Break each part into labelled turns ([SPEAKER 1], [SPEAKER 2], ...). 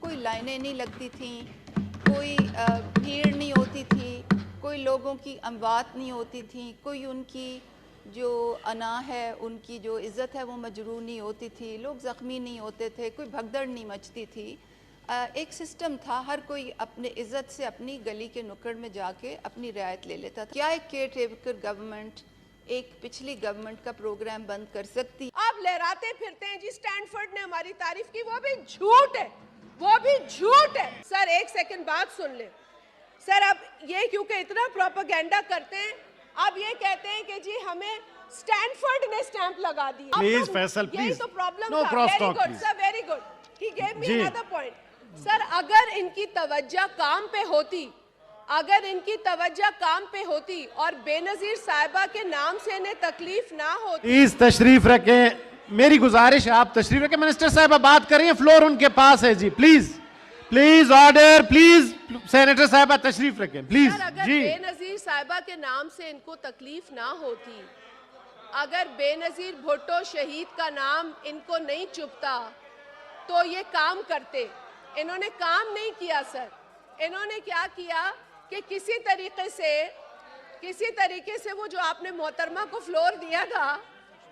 [SPEAKER 1] کوئی لائنیں نہیں لگتی تھیں، کوئی بھیڑ نہیں ہوتی تھی، کوئی لوگوں کی اموات نہیں ہوتی تھیں، کوئی ان کی جو انا ہے، ان کی جو عزت ہے وہ مجروح نہیں ہوتی تھی، لوگ زخمی نہیں ہوتے تھے، کوئی بھگدڑ نہیں مچتی تھی. ایک سسٹم تھا، ہر کوئی اپنے عزت سے اپنی گلی کے نکڑ میں جا کے اپنی رعایت لے لیتا تھا. کیا ایک کیئر ٹیکر گورنمنٹ ایک پچھلی گورنمنٹ کا پروگرام بند کر سکتی؟
[SPEAKER 2] آپ لہراتے پھرتے ہیں جی اسٹینفورڈ نے ہماری تعریف کی، وہ بھی جھوٹ ہے، وہ بھی جھوٹ ہے. سر ایک سیکنڈ بات سن لیں. سر اب یہ کیونکہ اتنا پروپیگنڈا کرتے ہیں، اب یہ کہتے ہیں کہ جی ہمیں اسٹینفورڈ نے اسٹیمپ لگا دی.
[SPEAKER 3] پلیز فیصل
[SPEAKER 2] یہی
[SPEAKER 3] پلیز
[SPEAKER 2] تو پرابلم
[SPEAKER 3] نو
[SPEAKER 2] تھا.
[SPEAKER 3] Cross
[SPEAKER 2] very
[SPEAKER 3] talk
[SPEAKER 2] good
[SPEAKER 3] please.
[SPEAKER 2] Sir, very good. He give me
[SPEAKER 3] جی
[SPEAKER 2] another point. سر اگر ان کی توجہ کام پہ ہوتی، اگر ان کی توجہ کام پہ ہوتی اور بے نظیر صاحبہ کے نام سے انہیں تکلیف نہ ہوتی.
[SPEAKER 3] پلیز تشریف رکھیں، میری گزارش ہے آپ تشریف رکھیں. منسٹر صاحبہ بات کریں، فلور ان کے پاس ہے جی. Please please order, please senator صاحبہ تشریف رکھیں پلیز.
[SPEAKER 2] سر اگر
[SPEAKER 3] جی
[SPEAKER 2] بے نظیر صاحبہ کے نام سے ان کو تکلیف نہ ہوتی، اگر بے نظیر بھٹو شہید کا نام ان کو نہیں چبھتا تو یہ کام کرتے. انہوں نے کام نہیں کیا سر. انہوں نے کیا کیا کہ کسی طریقے سے وہ جو آپ نے محترمہ کو فلور دیا تھا،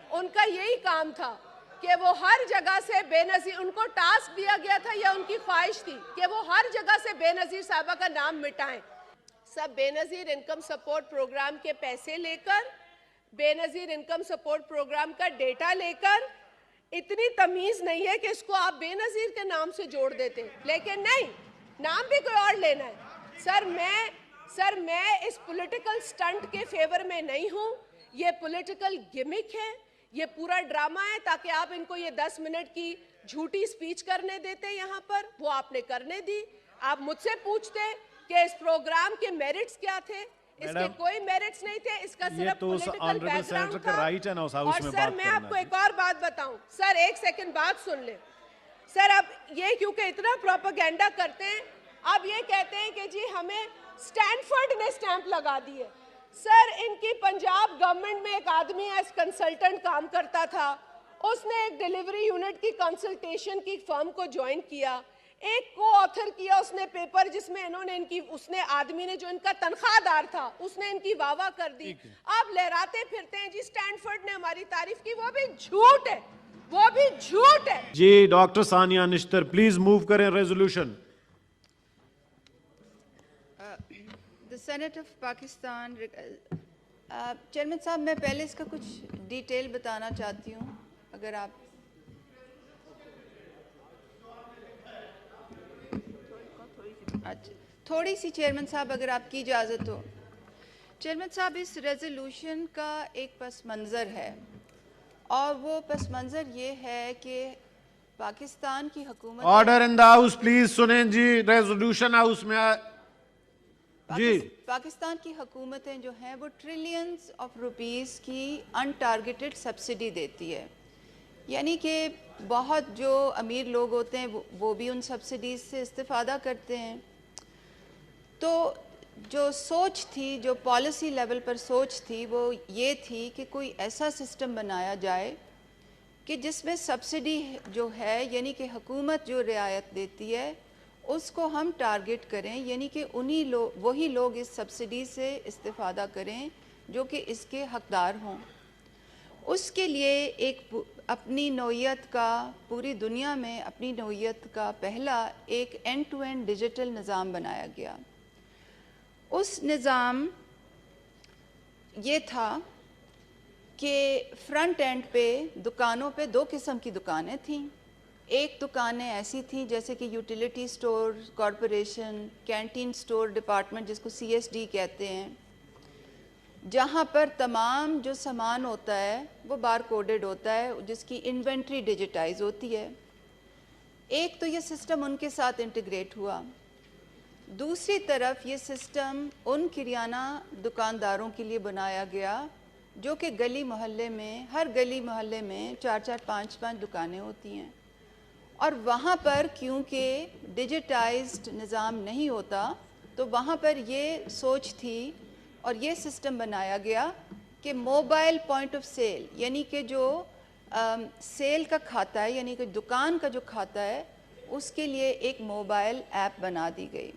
[SPEAKER 2] ان کا یہی کام تھا کہ وہ ہر جگہ سے بے نظیر، ان کو ٹاسک دیا گیا تھا یا ان کی خواہش تھی کہ وہ ہر جگہ سے بے نظیر صاحبہ کا نام مٹائیں. سب بے نظیر انکم سپورٹ پروگرام کے پیسے لے کر، بے نظیر انکم سپورٹ پروگرام کا ڈیٹا لے کر، اتنی تمیز نہیں ہے کہ اس کو آپ بے نظیر کے نام سے جوڑ دیتے. لیکن نہیں، نام بھی کوئی اور لینا ہے. سر میں اس پولیٹیکل سٹنٹ کے فیور میں نہیں ہوں. یہ پولیٹیکل گمک ہے، یہ پورا ڈرامہ ہے تاکہ آپ ان کو یہ 10 منٹ کی جھوٹی سپیچ کرنے دیتے. یہاں پر وہ آپ نے کرنے دی. آپ مجھ سے پوچھتے کہ اس پروگرام کے میرٹس کیا تھے. اس کے کوئی میرٹس نہیں تھے، اس کا صرف پولیٹیکل بیک گراؤنڈ تھا. اور سر میں آپ کو ایک اور بات بتاؤں. سر ایک سیکنڈ بات سن لیں. سر اب یہ کیونکہ اتنا پروپیگنڈا کرتے ہیں، اب یہ کہتے ہیں کہ جی ہمیں اسٹینفورڈ نے اسٹیمپ لگا دی ہے. سر ان کی پنجاب گورنمنٹ میں ایک آدمی ایز کنسلٹنٹ کام کرتا تھا. اس نے ایک ڈیلیوری یونٹ کی کنسلٹیشن کی فرم کو جوائن کیا. ایک کو آتھر کیا اس نے پیپر جس میں انہوں نے اس نے آدمی نے جو ان کا تنخواہ دار تھا اس نے ان کی واہ واہ کر دی. آپ لہراتے پھرتے ہیں جی اسٹینفورڈ نے ہماری تعریف کی، وہ بھی جھوٹ ہے، وہ بھی جھوٹ ہے.
[SPEAKER 3] جی doctor Sania Nishtar please move کریں resolution.
[SPEAKER 1] The Senate of Pakistan. Chairman صاحب میں پہلے اس کا کچھ ڈیٹیل بتانا چاہتی ہوں اگر آپ تھوڑی سی چیئرمین صاحب اگر آپ کی اجازت ہو. چیئرمین صاحب اس ریزولوشن کا ایک پس منظر ہے اور وہ پس منظر یہ ہے کہ پاکستان کی حکومت
[SPEAKER 3] order in the house please سنیں جی. ریزولوشن ہاؤس میں جی.
[SPEAKER 1] پاکستان کی حکومتیں جو ہیں وہ ٹریلینز آف روپیز کی ان ٹارگیٹڈ سبسڈی دیتی ہے. یعنی کہ بہت جو امیر لوگ ہوتے ہیں وہ بھی ان سبسڈیز سے استفادہ کرتے ہیں. تو جو سوچ تھی، جو پالیسی لیول پر سوچ تھی، وہ یہ تھی کہ کوئی ایسا سسٹم بنایا جائے کہ جس میں سبسڈی جو ہے یعنی کہ حکومت جو رعایت دیتی ہے اس کو ہم ٹارگٹ کریں، یعنی کہ وہی لوگ اس سبسڈی سے استفادہ کریں جو کہ اس کے حقدار ہوں. اس کے لیے ایک اپنی نوعیت کا، پوری دنیا میں اپنی نوعیت کا پہلا ایک اینڈ ٹو اینڈ ڈیجیٹل نظام بنایا گیا. اس نظام یہ تھا کہ فرنٹ اینڈ پہ دکانوں پہ 2 قسم کی دکانیں تھیں. ایک دکانیں ایسی تھیں جیسے کہ utility store corporation, canteen store department جس کو CSD کہتے ہیں، جہاں پر تمام جو سامان ہوتا ہے وہ بار کوڈڈ ہوتا ہے، جس کی انوینٹری ڈیجیٹائز ہوتی ہے. ایک تو یہ سسٹم ان کے ساتھ انٹیگریٹ ہوا. دوسری طرف یہ سسٹم ان کریانہ دکانداروں کے لیے بنایا گیا جو کہ گلی محلے میں، ہر گلی محلے میں 4-4 5-5 دکانیں ہوتی ہیں. اور وہاں پر کیونکہ ڈیجیٹائزڈ نظام نہیں ہوتا تو وہاں پر یہ سوچ تھی اور یہ سسٹم بنایا گیا کہ موبائل پوائنٹ آف سیل، یعنی کہ جو سیل کا کھاتا ہے، یعنی کہ دکان کا جو کھاتا ہے، اس کے لیے ایک موبائل ایپ بنا دی گئی.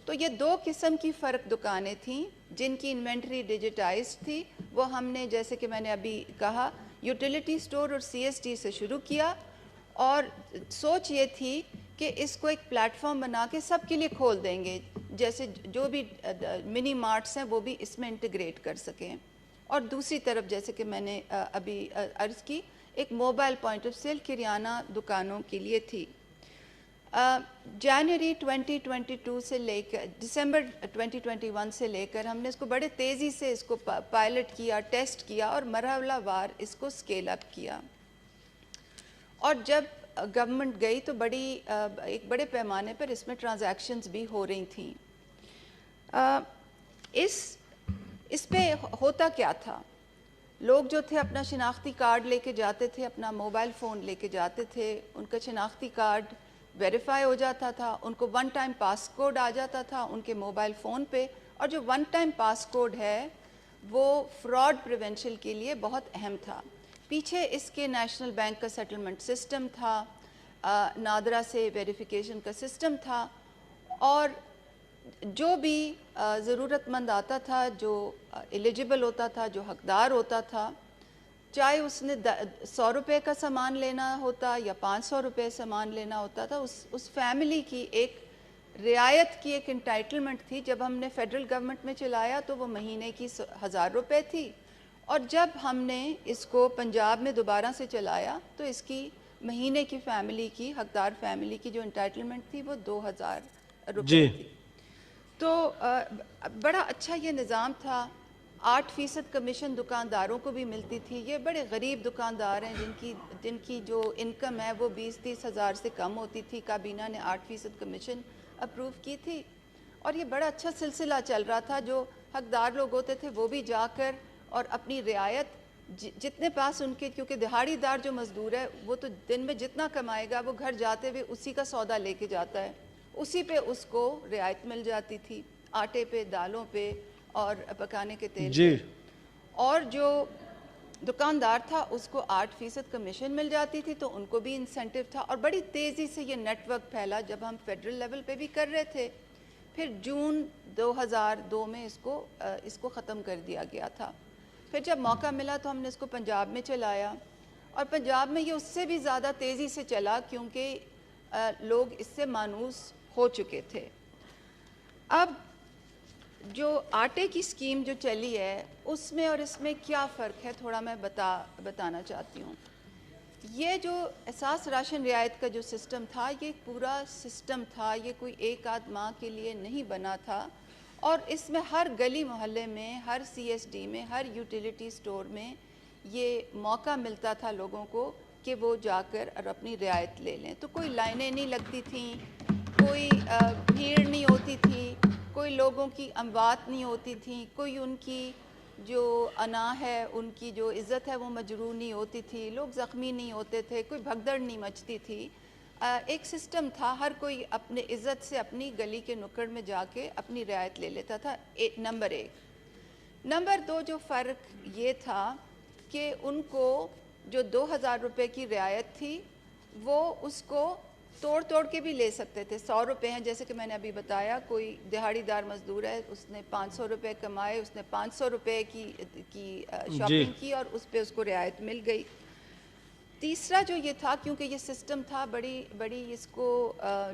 [SPEAKER 1] تو یہ دو قسم کی فرق دکانیں تھیں جن کی انوینٹری ڈیجیٹائز تھی. وہ ہم نے جیسے کہ میں نے ابھی کہا یوٹیلیٹی سٹور اور سی ایس ٹی سے شروع کیا, اور سوچ یہ تھی کہ اس کو ایک پلیٹ فارم بنا کے سب کے لیے کھول دیں گے, جیسے جو بھی منی مارٹس ہیں وہ بھی اس میں انٹیگریٹ کر سکیں. اور دوسری طرف جیسے کہ میں نے ابھی عرض کی ایک موبائل پوائنٹ آف سیل کریانہ دکانوں کے لیے تھی. جنوری 2022 سے لے کر دسمبر 2021 سے لے کر ہم نے اس کو بڑے تیزی سے اس کو پائلٹ کیا, ٹیسٹ کیا اور مرحلہ وار اس کو اسکیل اپ کیا. اور جب گورنمنٹ گئی تو ایک بڑے پیمانے پر اس میں ٹرانزیکشنز بھی ہو رہی تھیں. اس پہ ہوتا کیا تھا, لوگ جو تھے اپنا شناختی کارڈ لے کے جاتے تھے, اپنا موبائل فون لے کے جاتے تھے, ان کا شناختی کارڈ ویریفائی ہو جاتا تھا, ان کو ون ٹائم پاس کوڈ آ جاتا تھا ان کے موبائل فون پہ. اور جو ون ٹائم پاس کوڈ ہے وہ فراڈ پریونشن کے لیے بہت اہم تھا. پیچھے اس کے نیشنل بینک کا سیٹلمنٹ سسٹم تھا, نادرا سے ویریفیکیشن کا سسٹم تھا, اور جو بھی ضرورت مند آتا تھا, جو ایلیجبل ہوتا تھا, جو حقدار ہوتا تھا, چاہے اس نے 100 روپے کا سامان لینا ہوتا یا 500 روپے سامان لینا ہوتا تھا, اس فیملی کی ایک رعایت کی ایک انٹائٹلمنٹ تھی. جب ہم نے فیڈرل گورنمنٹ میں چلایا تو وہ مہینے کی 1000 روپے تھی, اور جب ہم نے اس کو پنجاب میں دوبارہ سے چلایا تو اس کی مہینے کی فیملی کی, حقدار فیملی کی جو انٹائٹلمنٹ تھی وہ 2000 روپے تھی. تو بڑا اچھا یہ نظام تھا. 8% کمیشن دکانداروں کو بھی ملتی تھی. یہ بڑے غریب دکاندار ہیں جن کی جو انکم ہے وہ 20-30 ہزار سے کم ہوتی تھی. کابینہ نے 8% کمیشن اپروو کی تھی, اور یہ بڑا اچھا سلسلہ چل رہا تھا. جو حقدار لوگ ہوتے تھے وہ بھی جا کر اور اپنی رعایت جتنے پاس ان کے, کیونکہ دہاڑی دار جو مزدور ہے وہ تو دن میں جتنا کمائے گا وہ گھر جاتے ہوئے اسی کا سودا لے کے جاتا ہے, اسی پہ اس کو رعایت مل جاتی تھی, آٹے پہ, دالوں پہ اور پکانے کے تیل پہ. اور جو دکاندار تھا اس کو 8% کمیشن مل جاتی تھی, تو ان کو بھی انسینٹو تھا. اور بڑی تیزی سے یہ نیٹ ورک پھیلا جب ہم فیڈرل لیول پہ بھی کر رہے تھے. پھر جون 2002 میں اس کو ختم کر دیا گیا تھا. پھر جب موقع ملا تو ہم نے اس کو پنجاب میں چلایا, اور پنجاب میں یہ اس سے بھی زیادہ تیزی سے چلا کیونکہ لوگ اس سے مانوس ہو چکے تھے. اب جو آٹے کی سکیم جو چلی ہے اس میں اور اس میں کیا فرق ہے تھوڑا میں بتانا چاہتی ہوں. یہ جو اساس راشن رعایت کا جو سسٹم تھا یہ پورا سسٹم تھا, یہ کوئی ایک آدھ ماہ کے لیے نہیں بنا تھا, اور اس میں ہر گلی محلے میں, ہر سی ایس ڈی میں, ہر یوٹیلیٹی سٹور میں یہ موقع ملتا تھا لوگوں کو کہ وہ جا کر اور اپنی رعایت لے لیں. تو کوئی لائنیں نہیں لگتی تھیں, کوئی بھیڑ نہیں ہوتی تھی, کوئی لوگوں کی اموات نہیں ہوتی تھیں, کوئی ان کی جو انا ہے, ان کی جو عزت ہے وہ مجروح نہیں ہوتی تھی, لوگ زخمی نہیں ہوتے تھے, کوئی بھگدڑ نہیں مچتی تھی. ایک سسٹم تھا, ہر کوئی اپنے عزت سے اپنی گلی کے نکڑ میں جا کے اپنی رعایت لے لیتا تھا. نمبر 1. نمبر 2 جو فرق یہ تھا کہ ان کو جو 2000 روپے کی رعایت تھی وہ اس کو توڑ کے بھی لے سکتے تھے. 100 روپے ہیں جیسے کہ میں نے ابھی بتایا, کوئی دہاڑی دار مزدور ہے, اس نے 500 روپے کمائے, اس نے 500 روپے کی شاپنگ کی اور اس پہ اس کو رعایت مل گئی. تیسرا جو یہ تھا, کیونکہ یہ سسٹم تھا بڑی اس کو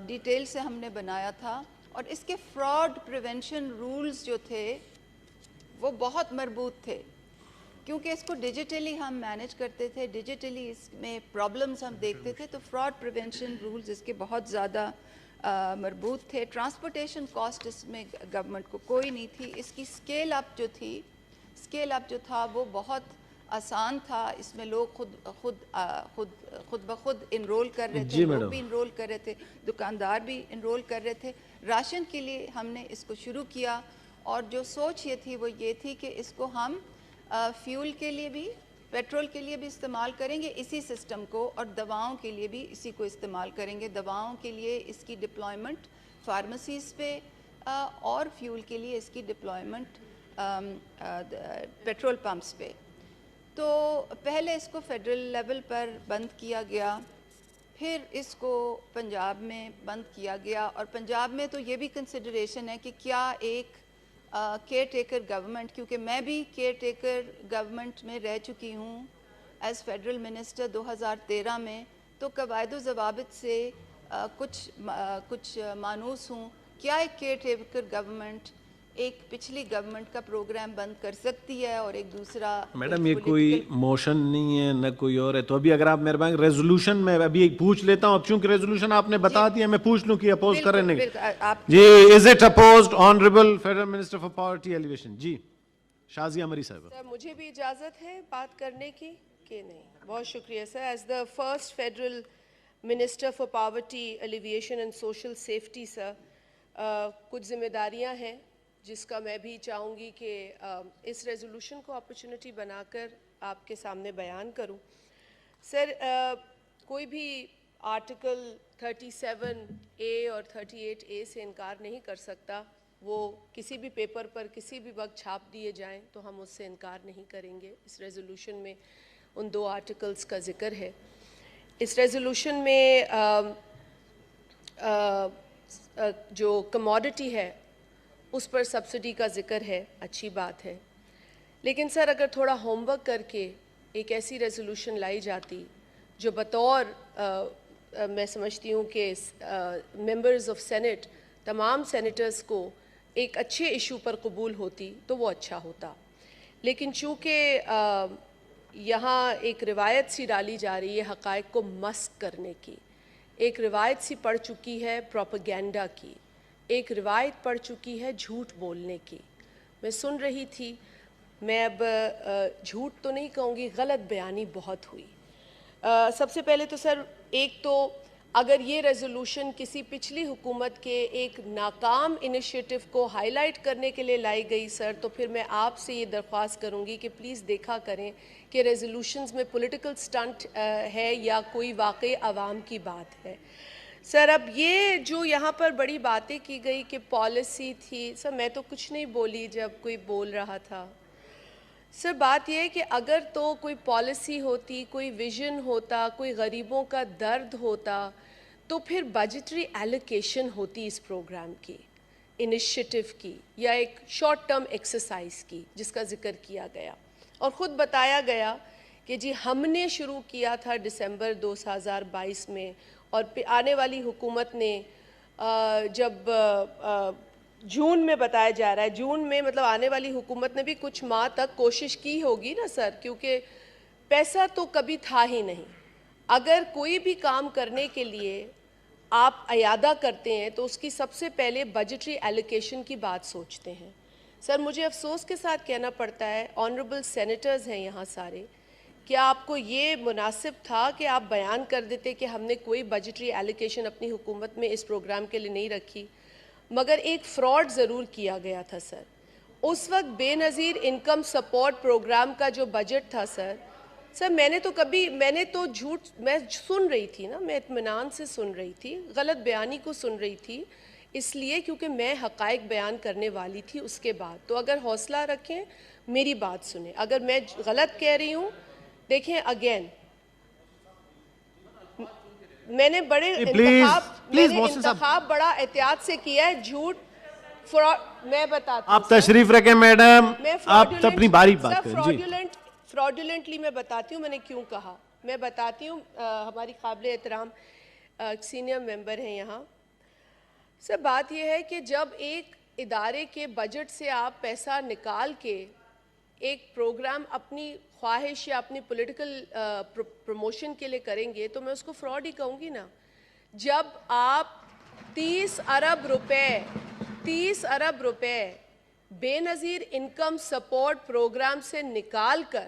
[SPEAKER 1] ڈیٹیل سے ہم نے بنایا تھا, اور اس کے فراڈ پریونشن رولز جو تھے وہ بہت مربوط تھے, کیونکہ اس کو ڈیجیٹلی ہم مینیج کرتے تھے, ڈیجیٹلی اس میں پرابلمز ہم دیکھتے تھے, تو فراڈ پریونشن رولز اس کے بہت زیادہ مربوط تھے. ٹرانسپورٹیشن کاسٹ اس میں گورنمنٹ کو کوئی نہیں تھی. اس کی اسکیل اپ جو تھا وہ بہت آسان تھا. اس میں لوگ خود بخود انرول کر رہے تھے, لوگ بھی انرول کر رہے تھے, دکاندار بھی انرول کر رہے تھے. راشن کے لیے ہم نے اس کو شروع کیا, اور جو سوچ یہ تھی وہ یہ تھی کہ اس کو ہم فیول کے لیے بھی, پیٹرول کے لیے بھی استعمال کریں گے اسی سسٹم کو, اور دواؤں کے لیے بھی اسی کو استعمال کریں گے. دواؤں کے لیے اس کی ڈپلائمنٹ فارمیسیز پہ, اور فیول کے لیے اس کی ڈپلائمنٹ پیٹرول پمپس پہ. تو پہلے اس کو فیڈرل لیول پر بند کیا گیا, پھر اس کو پنجاب میں بند کیا گیا. اور پنجاب میں تو یہ بھی کنسیڈریشن ہے کہ کیا ایک کیئر ٹیکر گورنمنٹ, کیونکہ میں بھی کیئر ٹیکر گورنمنٹ میں رہ چکی ہوں ایز فیڈرل منسٹر 2013 میں, تو قواعد و ضوابط سے کچھ مانوس ہوں. کیا ایک کیئر ٹیکر گورنمنٹ ایک پچھلی گورنمنٹ کا پروگرام بند کر سکتی ہے اور ایک دوسرا؟
[SPEAKER 3] میڈم یہ کوئی موشن نہیں ہے نہ کوئی اور ہے, تو ابھی اگر آپ مہربانی ریزولوشن میں ابھی پوچھ لیتا ہوں, اب چونکہ ریزولوشن آپ نے بتا دیا میں پوچھ لوں کہ اپوز کریں نہیں. جی, is it opposed honourable federal minister for poverty alleviation? جی شازیہ مری صاحبہ.
[SPEAKER 2] مجھے بھی اجازت ہے بات کرنے کی کہ نہیں؟ بہت شکریہ sir. As the first federal minister for poverty alleviation and social safety sir, کچھ ذمہ داریاں ہیں جس کا میں بھی چاہوں گی کہ اس ریزولوشن کو اپرچونٹی بنا کر آپ کے سامنے بیان کروں. سر, کوئی بھی آرٹیکل 37A اور 38A سے انکار نہیں کر سکتا. وہ کسی بھی پیپر پر کسی بھی وقت چھاپ دیے جائیں تو ہم اس سے انکار نہیں کریں گے. اس ریزولوشن میں ان 2 آرٹیکلز کا ذکر ہے. اس ریزولوشن میں جو کموڈٹی ہے اس پر سبسڈی کا ذکر ہے, اچھی بات ہے. لیکن سر اگر تھوڑا ہوم ورک کر کے ایک ایسی ریزولوشن لائی جاتی جو بطور میں سمجھتی ہوں کہ ممبرز آف سینٹ, تمام سینیٹرز کو ایک اچھے ایشو پر قبول ہوتی تو وہ اچھا ہوتا. لیکن چونکہ یہاں ایک روایت سی ڈالی جا رہی ہے حقائق کو مسخ کرنے کی, ایک روایت سی پڑ چکی ہے پروپیگنڈا کی, ایک روایت پڑ چکی ہے جھوٹ بولنے کی. میں سن رہی تھی, میں اب جھوٹ تو نہیں کہوں گی, غلط بیانی بہت ہوئی. سب سے پہلے تو سر ایک تو اگر یہ ریزولوشن کسی پچھلی حکومت کے ایک ناکام انیشیٹو کو ہائی لائٹ کرنے کے لیے لائی گئی سر, تو پھر میں آپ سے یہ درخواست کروں گی کہ پلیز دیکھا کریں کہ ریزولوشنز میں پولیٹیکل سٹنٹ ہے یا کوئی واقعی عوام کی بات ہے. سر اب یہ جو یہاں پر بڑی باتیں کی گئی کہ پالیسی تھی, سر میں تو کچھ نہیں بولی جب کوئی بول رہا تھا. سر بات یہ ہے کہ اگر تو کوئی پالیسی ہوتی, کوئی ویژن ہوتا, کوئی غریبوں کا درد ہوتا, تو پھر بجٹری ایلوکیشن ہوتی اس پروگرام کی, انیشیٹو کی, یا ایک شارٹ ٹرم ایکسرسائز کی جس کا ذکر کیا گیا. اور خود بتایا گیا کہ جی ہم نے شروع کیا تھا دسمبر 2022 میں, اور آنے والی حکومت نے جب جون میں بتایا جا رہا ہے, جون میں مطلب آنے والی حکومت نے بھی کچھ ماہ تک کوشش کی ہوگی نا سر, کیونکہ پیسہ تو کبھی تھا ہی نہیں. اگر کوئی بھی کام کرنے کے لیے آپ اعادہ کرتے ہیں تو اس کی سب سے پہلے بجٹری ایلوکیشن کی بات سوچتے ہیں. سر مجھے افسوس کے ساتھ کہنا پڑتا ہے, آنریبل سینیٹرز ہیں یہاں سارے, کیا آپ کو یہ مناسب تھا کہ آپ بیان کر دیتے کہ ہم نے کوئی بجٹری ایلوکیشن اپنی حکومت میں اس پروگرام کے لیے نہیں رکھی؟ مگر ایک فراڈ ضرور کیا گیا تھا سر. اس وقت بے نظیر انکم سپورٹ پروگرام کا جو بجٹ تھا سر, میں نے تو جھوٹ, میں سن رہی تھی نا, میں اطمینان سے سن رہی تھی, غلط بیانی کو سن رہی تھی, اس لیے کیونکہ میں حقائق بیان کرنے والی تھی اس کے بعد. تو اگر حوصلہ رکھیں, میری بات سنیں, اگر میں غلط کہہ رہی ہوں, دیکھیں اگین میں نے بڑے انتخاب بڑا احتیاط سے کیا ہے, جھوٹ میں بتاتی ہوں.
[SPEAKER 3] آپ تشریف رکھیں میڈم, آپ اپنی باری بات کریں. جی
[SPEAKER 2] فراڈولنٹلی میں بتاتی ہوں میں نے کیوں کہا, میں بتاتی ہوں. ہماری قابل احترام سینئر ممبر ہیں یہاں. سر بات یہ ہے کہ جب ایک ادارے کے بجٹ سے آپ پیسہ نکال کے ایک پروگرام اپنی خواہش یا اپنی پولیٹیکل پروموشن کے لیے کریں گے تو میں اس کو فراڈ ہی کہوں گی نا. جب آپ 30 ارب روپے بے نظیر انکم سپورٹ پروگرام سے نکال کر,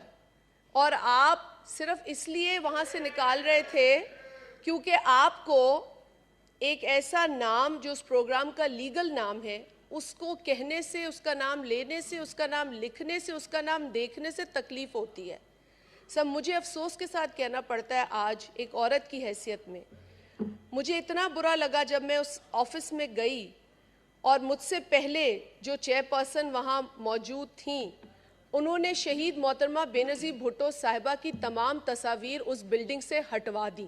[SPEAKER 2] اور آپ صرف اس لیے وہاں سے نکال رہے تھے کیونکہ آپ کو ایک ایسا نام جو اس پروگرام کا لیگل نام ہے, اس کو کہنے سے, اس کا نام لینے سے, اس کا نام لکھنے سے, اس کا نام دیکھنے سے تکلیف ہوتی ہے. سب مجھے افسوس کے ساتھ کہنا پڑتا ہے آج ایک عورت کی حیثیت میں, مجھے اتنا برا لگا جب میں اس آفس میں گئی اور مجھ سے پہلے جو چیئر پرسن وہاں موجود تھیں, انہوں نے شہید محترمہ بے نظیر بھٹو صاحبہ کی تمام تصاویر اس بلڈنگ سے ہٹوا دیں.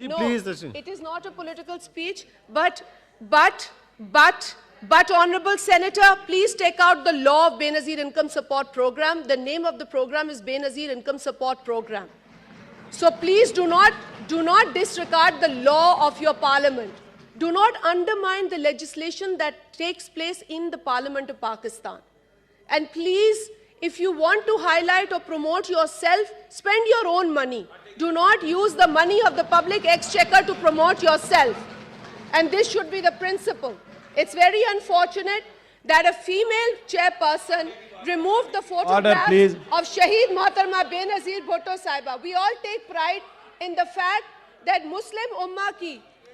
[SPEAKER 2] No, it is not a political speech, but Honorable Senator, please take out the law of Benazir Income Support Program. The name of the program is Benazir Income Support Program. So please do not disregard the law of your parliament. Do not undermine the legislation that takes place in the Parliament of Pakistan. And please, if you want to highlight or promote yourself, spend your own money. Do not use the money of the public exchequer to promote yourself. And this should be the principle. It's very unfortunate that a female chairperson removed the photograph of Shaheed Mohattarma Benazir Bhutto Sahiba. We all take pride in the fact that Muslim Ummah ki,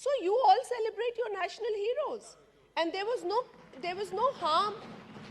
[SPEAKER 2] So you all celebrate your national heroes and there was no harm.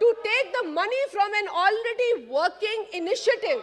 [SPEAKER 2] to take the money from an already working initiative.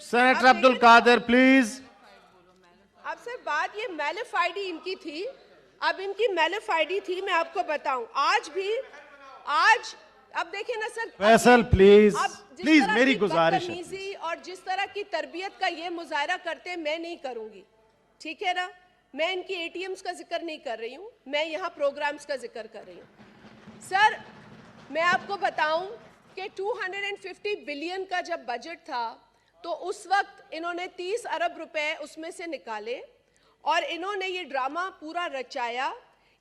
[SPEAKER 3] Senator Abdul Qadir, please.
[SPEAKER 2] اب سر بات یہ میلیفائڈی ان کی تھی, اب ان کی میلیفائڈی تھی, میں آپ کو بتاؤں آج بھی, آج اب دیکھیں نا سر
[SPEAKER 3] فیصل پلیز
[SPEAKER 2] پلیز
[SPEAKER 3] میری گزارش
[SPEAKER 2] ہے اور جس طرح کی تربیت کا یہ مظاہرہ کرتے ہیں میں نہیں کروں گی, ٹھیک ہے نا, میں ان کی اے ٹی ایمز کا ذکر نہیں کر رہی ہوں, میں یہاں پروگرامز کا ذکر کر رہی ہوں. سر میں آپ کو بتاؤں کہ 250 بلین کا جب بجٹ تھا تو اس وقت انہوں نے 30 ارب روپے اس میں سے نکالے اور انہوں نے یہ ڈرامہ پورا رچایا.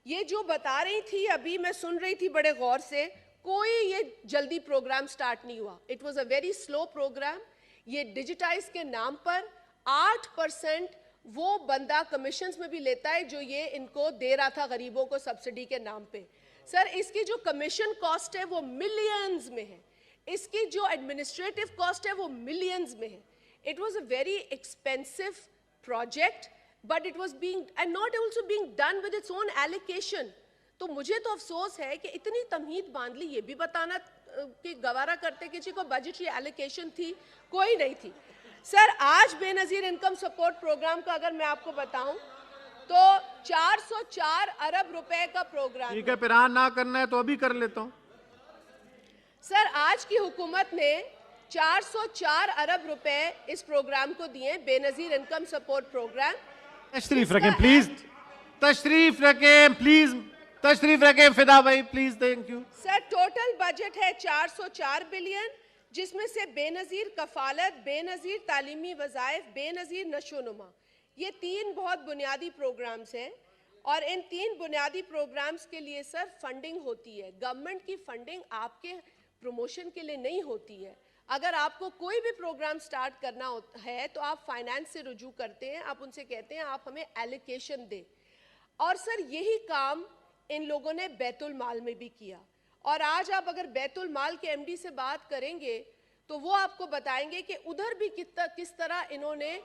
[SPEAKER 2] یہ جو بتا رہی تھی ابھی میں سن رہی تھی بڑے غور سے, کوئی یہ جلدی پروگرام سٹارٹ نہیں ہوا. It was a very slow programme. یہ ڈیجیٹائز کے نام پر 8% وہ بندہ کمیشنز میں بھی لیتا ہے جو یہ ان کو دے رہا تھا غریبوں کو سبسڈی کے نام پہ. سر اس کی جو کمیشن کاسٹ ہے وہ ملینز میں ہے, اس کی جو ایڈمنسٹریٹو کاسٹ ہے وہ ملینز میں ہے. It was a very expensive project but it was being and not also being done with its own allocation. تو مجھے تو افسوس ہے کہ اتنی تمہید باندھ لی, یہ بھی بتانا کہ گوارا کرتے کہ جی کو بجٹری ایلوکیشن تھی, کوئی نہیں تھی. سر آج بے نظیر انکم سپورٹ پروگرام کا اگر میں آپ کو بتاؤں تو 404 ارب روپے کا پروگرام.
[SPEAKER 3] ٹھیک ہے, پیران نہ کرنا ہے تو ابھی کر لیتا ہوں.
[SPEAKER 2] سر آج کی حکومت نے 404 ارب روپے اس پروگرام کو دیے, بے نظیر انکم سپورٹ پروگرام.
[SPEAKER 3] تشریف رکھیں پلیز, تشریف رکھیں پلیز, تشریف رکھیں فدا بھائی please, thank you.
[SPEAKER 2] Sir total budget ہے 404 بلین, جس میں سے بے نظیر کفالت, بے نظیر تعلیمی وظائف, بے نظیر نشو و نما, یہ 3 بہت بنیادی پروگرامز ہیں. اور ان 3 بنیادی پروگرامز کے لیے سر فنڈنگ ہوتی ہے. گورنمنٹ کی فنڈنگ آپ کے پروموشن کے لیے نہیں ہوتی ہے. اگر آپ کو کوئی بھی پروگرام سٹارٹ کرنا ہے تو آپ فائنانس سے رجوع کرتے ہیں, آپ ان سے کہتے ہیں آپ ہمیں ایلوکیشن دیں. اور سر یہی کام ان لوگوں نے بیت المال میں بھی کیا. اور آج آپ اگر بیت المال کے ایم ڈی سے بات کریں گے تو وہ آپ کو بتائیں گے کہ ادھر بھی کس طرح انہوں نے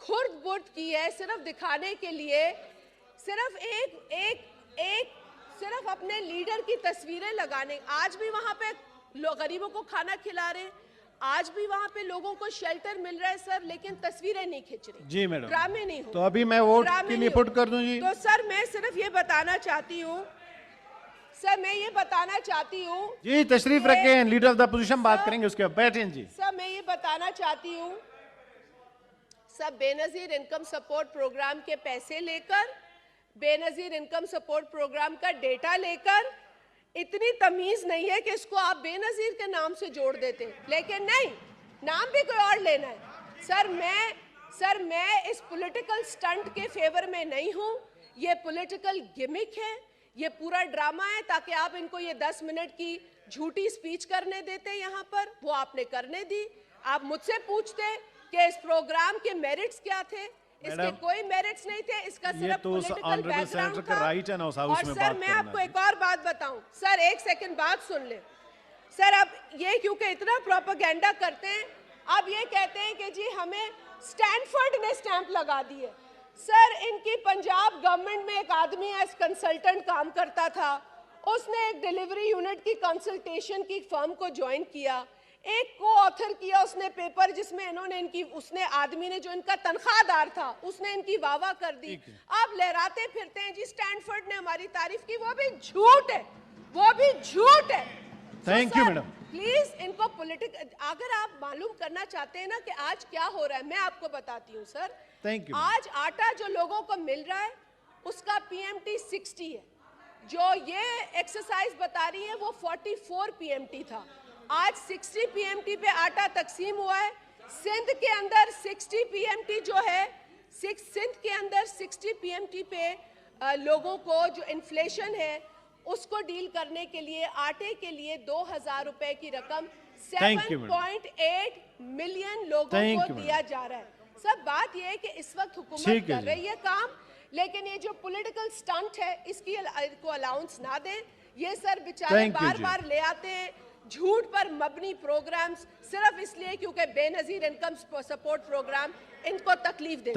[SPEAKER 2] خرد برد کی ہے صرف دکھانے کے لیے, صرف اپنے لیڈر کی تصویریں لگانے. آج بھی وہاں پہ غریبوں کو کھانا کھلا رہے, آج بھی وہاں پہ لوگوں کو شیلٹر مل رہا ہے سر, لیکن تصویریں نہیں کھینچ رہے.
[SPEAKER 3] جی میڈم,
[SPEAKER 2] ڈرامے نہیں ہو.
[SPEAKER 3] تو ابھی میں ووٹ کے لیے پٹ کر دوں. جی
[SPEAKER 2] تو سر میں صرف یہ بتانا چاہتی ہوں, سر میں یہ بتانا چاہتی ہوں,
[SPEAKER 3] جی تشریف رکھیں, لیڈر آف دا اپوزیشن بات کریں گے اس کے بعد, بیٹھیں جی.
[SPEAKER 2] سر میں یہ بتانا چاہتی ہوں, سب بے نظیر انکم سپورٹ پروگرام کے پیسے لے کر, بے نظیر انکم سپورٹ پروگرام کا ڈیٹا لے کر, اتنی تمیز نہیں ہے کہ اس کو آپ بے نظیر کے نام سے جوڑ دیتے, لیکن نہیں, نام بھی کوئی اور لینا ہے. سر میں اس پولیٹیکل سٹنٹ کے فیور میں نہیں ہوں. یہ پولیٹیکل گمک ہے, یہ پورا ڈرامہ ہے تاکہ آپ ان کو یہ 10 منٹ کی جھوٹی سپیچ کرنے دیتے یہاں پر, وہ آپ نے کرنے دی. آپ مجھ سے پوچھتے کہ اس پروگرام کے میرٹس کیا تھے, اس کے کوئی میرٹس نہیں تھے, اس کا صرف پولیٹیکل بیک گراؤنڈ تھا. اور سر میں آپ کو ایک اور بات بتاؤں, سر ایک سیکنڈ بات سن لیں. سر اب یہ کیونکہ اتنا پروپیگنڈا کرتے ہیں, اب یہ کہتے ہیں کہ جی ہمیں سٹینفورڈ نے سٹیمپ لگا دی ہے. سر ان کی پنجاب گورنمنٹ میں ایک آدمی ایز کنسلٹنٹ کام کرتا تھا, اس نے ایک ڈیلیوری یونٹ کی کنسلٹیشن کی فرم کو جوائن کیا, ایک کو آتھر کیا اس نے پیپر جس میں انہوں نے اس نے آدمی نے جو ان کا تنخواہ دار تھا اس نے ان کی واہ واہ کر دی. آپ لہراتے پھرتے ہیں جی سٹینفورڈ نے ہماری تعریف کی, وہ بھی جھوٹ ہے, وہ بھی جھوٹ ہے.
[SPEAKER 3] Thank you madam.
[SPEAKER 2] پلیز ان کو اگر آپ معلوم کرنا چاہتے ہیں نا کہ آج کیا ہو رہا ہے, میں آپ کو بتاتی ہوں سر. آج آٹا جو لوگوں کو مل رہا ہے اس کا پی ایم ٹی 60 ہے, جو یہ ایکسرسائز بتا رہی ہے وہ 44 پی ایم ٹی تھا. آج 60 پی ایم ٹی پہ آٹا تقسیم ہوا ہے. سندھ کے اندر 60 پی ایم ٹی جو ہے, سندھ کے اندر 60 پی ایم ٹی پہ لوگوں کو جو انفلیشن ہے اس کو ڈیل کرنے کے لیے آٹے کے لیے 2000 روپے کی رقم 7.8 ملین لوگوں کو دیا جا رہا ہے. سب بات یہ ہے کہ اس وقت حکومت کر رہی ہے کام, لیکن یہ جو پولیٹیکل سٹنٹ ہے اس کی کو الاؤنس نہ دیں. یہ سر بیچارے بار بار لے آتے ہیں جھوٹ پر مبنی پروگرامز صرف اس لیے کیونکہ بے نظیر انکم سپورٹ پروگرام ان کو تکلیف دے.